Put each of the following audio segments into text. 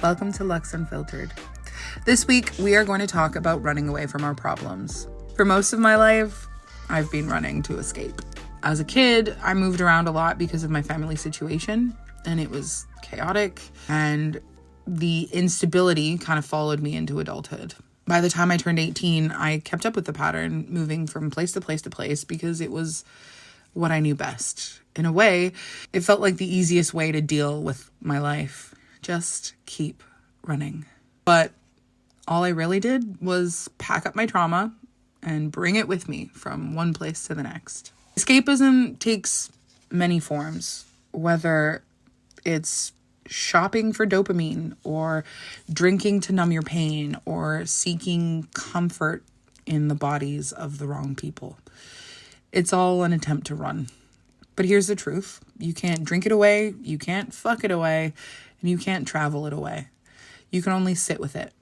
Welcome to Lux Unfiltered. This week, we are going to talk about running away from our problems. For most of my life, I've been running to escape. As a kid, I moved around a lot because of my family situation, and it was chaotic, and the instability kind of followed me into adulthood. By the time I turned 18, I kept up with the pattern, moving from place to place to place because it was what I knew best. In a way, it felt like the easiest way to deal with my life. Just keep running. But all I really did was pack up my trauma and bring it with me from one place to the next. Escapism takes many forms, whether it's shopping for dopamine or drinking to numb your pain or seeking comfort in the bodies of the wrong people. It's all an attempt to run. But here's the truth. You can't drink it away, you can't fuck it away, and you can't travel it away. You can only sit with it.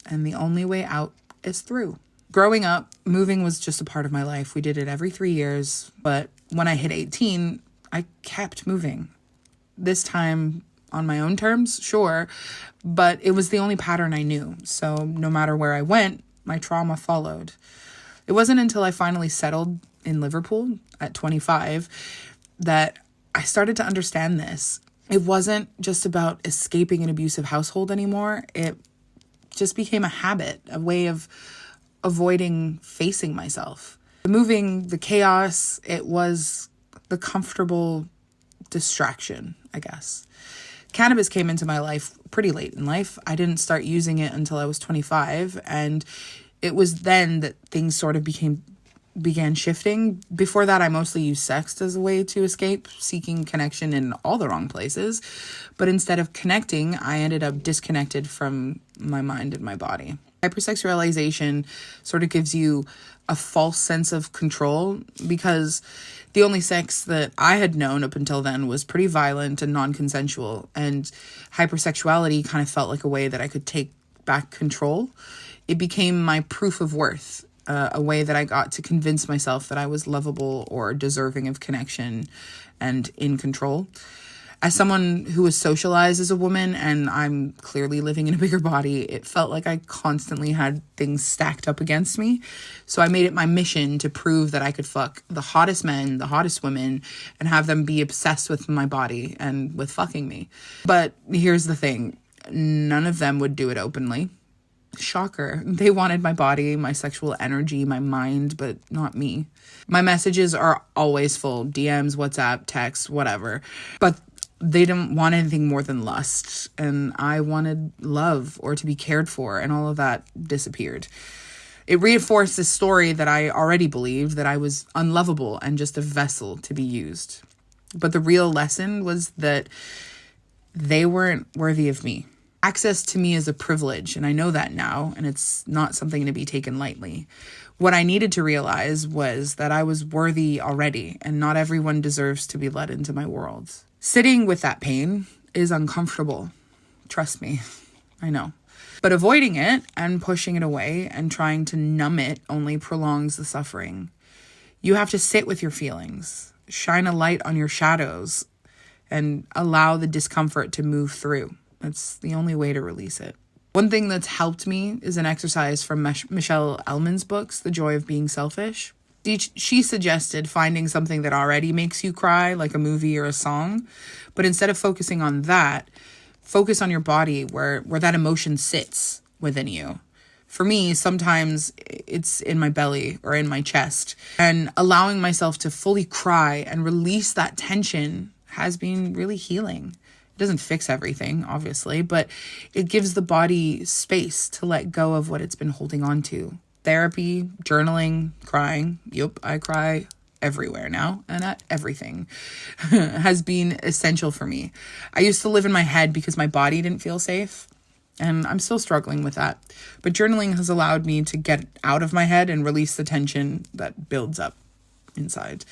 And the only way out is through. Growing up, moving was just a part of my life. We did it every 3 years. But when I hit 18, I kept moving. This time on my own terms, sure, but it was the only pattern I knew. So no matter where I went, my trauma followed. It wasn't until I finally settled in Liverpool at 25 that I started to understand this. It wasn't just about escaping an abusive household anymore. It just became a habit, a way of avoiding facing myself. The moving, the chaos, it was the comfortable distraction, I guess. Cannabis came into my life pretty late in life. I didn't start using it until I was 25, and it was then that things sort of began shifting. Before that, I mostly used sex as a way to escape, seeking connection in all the wrong places. But instead of connecting, I ended up disconnected from my mind and my body. Hypersexualization sort of gives you a false sense of control because the only sex that I had known up until then was pretty violent and non-consensual, and hypersexuality kind of felt like a way that I could take back control. It became my proof of worth, a way that I got to convince myself that I was lovable or deserving of connection and in control. As someone who was socialized as a woman, and I'm clearly living in a bigger body, it felt like I constantly had things stacked up against me. So I made it my mission to prove that I could fuck the hottest men, the hottest women, and have them be obsessed with my body and with fucking me. But here's the thing. None of them would do it openly. Shocker. They wanted my body, my sexual energy, my mind, but not me. My messages are always full. DMs, WhatsApp, text, whatever. But they didn't want anything more than lust. And I wanted love or to be cared for, and all of that disappeared. It reinforced the story that I already believed, that I was unlovable and just a vessel to be used. But the real lesson was that they weren't worthy of me. Access to me is a privilege, and I know that now, and it's not something to be taken lightly. What I needed to realize was that I was worthy already, and not everyone deserves to be let into my world. Sitting with that pain is uncomfortable. Trust me, I know. But avoiding it and pushing it away and trying to numb it only prolongs the suffering. You have to sit with your feelings, shine a light on your shadows, and allow the discomfort to move through. That's the only way to release it. One thing that's helped me is an exercise from Michelle Elman's books, The Joy of Being Selfish. She suggested finding something that already makes you cry, like a movie or a song, but instead of focusing on that, focus on your body where that emotion sits within you. For me, sometimes it's in my belly or in my chest, and allowing myself to fully cry and release that tension has been really healing. It doesn't fix everything, obviously, but it gives the body space to let go of what it's been holding on to. Therapy, journaling, crying. Yep, I cry everywhere now and at everything has been essential for me. I used to live in my head because my body didn't feel safe, and I'm still struggling with that. But journaling has allowed me to get out of my head and release the tension that builds up inside.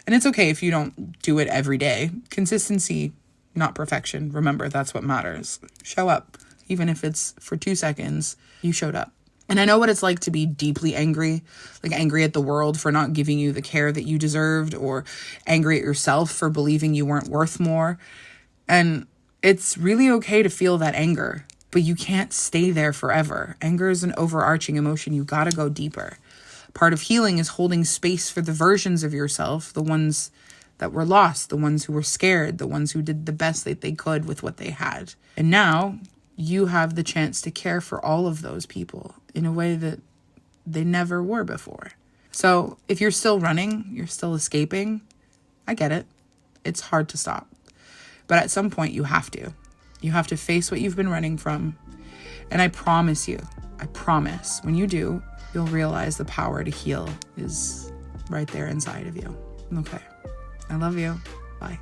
And it's okay if you don't do it every day. Consistency, not perfection. Remember, that's what matters. Show up. Even if it's for 2 seconds, you showed up. And I know what it's like to be deeply angry, like angry at the world for not giving you the care that you deserved, or angry at yourself for believing you weren't worth more. And It's really okay to feel that anger, but you can't stay there forever. Anger is an overarching emotion. You got to go deeper. Part of healing is holding space for the versions of yourself, the ones that were lost, the ones who were scared, the ones who did the best that they could with what they had. And now you have the chance to care for all of those people in a way that they never were before. So if you're still running, you're still escaping, I get it. It's hard to stop. But at some point you have to. You have to face what you've been running from. And I promise, when you do, you'll realize the power to heal is right there inside of you. Okay. I love you. Bye.